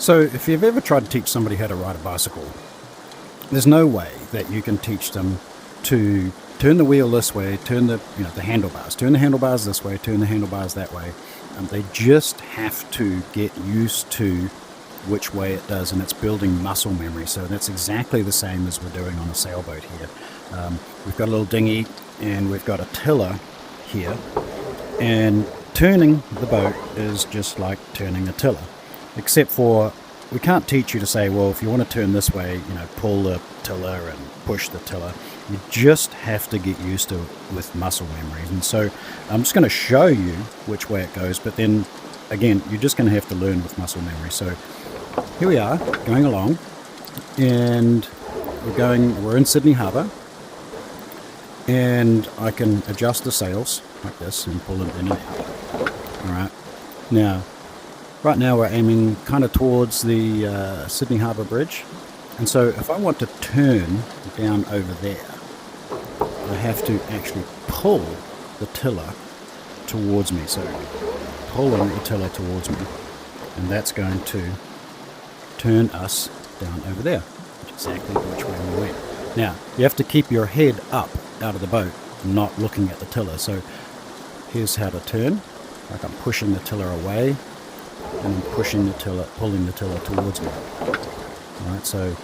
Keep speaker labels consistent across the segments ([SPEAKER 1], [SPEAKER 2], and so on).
[SPEAKER 1] So if you've ever tried to teach somebody how to ride a bicycle, there's no way that you can teach them to turn the wheel this way, turn the handlebars, turn the handlebars this way, turn the handlebars that way. They just have to get used to which way it does, and it's building muscle memory. So that's exactly the same as we're doing on a sailboat here. We've got a little dinghy and we've got a tiller here, and turning the boat is just like turning a tiller, except for we can't teach you to say, well, if you want to turn this way, pull the tiller and push the tiller. You just have to get used to it with muscle memory. And so I'm just going to show you which way it goes, but then again, you're just going to have to learn with muscle memory. So here we are going along, and we're in Sydney Harbour, and I can adjust the sails like this and pull them in and out. Alright, right now we're aiming kind of towards the Sydney Harbour Bridge, and so if I want to turn down over there, I have to actually pull the tiller towards me. So pulling the tiller towards me, and that's going to turn us down over there, exactly which way we went. Now you have to keep your head up out of the boat, not looking at the tiller. So here's how to turn, like I'm pushing the tiller away, and I'm pulling the tiller towards me. Alright, so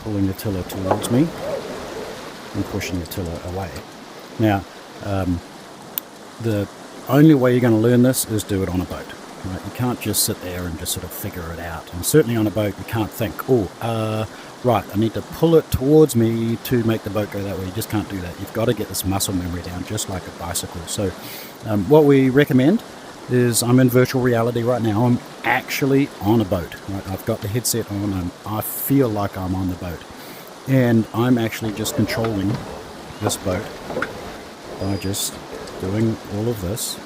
[SPEAKER 1] pulling the tiller towards me and pushing the tiller away. Now, the only way you're going to learn this is do it on a boat. Right? You can't just sit there and just sort of figure it out. And certainly on a boat, you can't think, right, I need to pull it towards me to make the boat go that way. You just can't do that. You've got to get this muscle memory down, just like a bicycle. So what we recommend is, I'm in virtual reality right now. I'm actually on a boat. Right? I've got the headset on, and I feel like I'm on the boat. And I'm actually just controlling this boat by just doing all of this.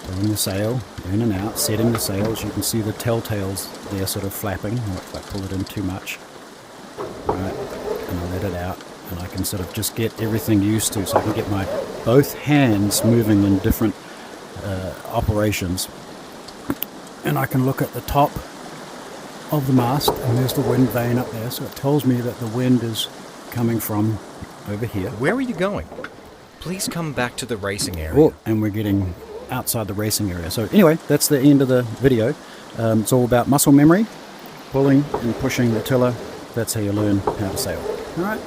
[SPEAKER 1] Throwing the sail in and out, setting the sails. You can see the telltales there sort of flapping if I pull it in too much. Right, and I let it out, and I can sort of just get everything used to, so I can get my both hands moving in different operations. And I can look at the top of the mast, and there's the wind vane up there, so it tells me that the wind is coming from over here.
[SPEAKER 2] Where are you going? Please come back to the racing area.
[SPEAKER 1] Oh, and we're getting outside the racing area. So anyway, that's the end of the video. It's all about muscle memory, pulling and pushing the tiller. That's how you learn how to sail. All right.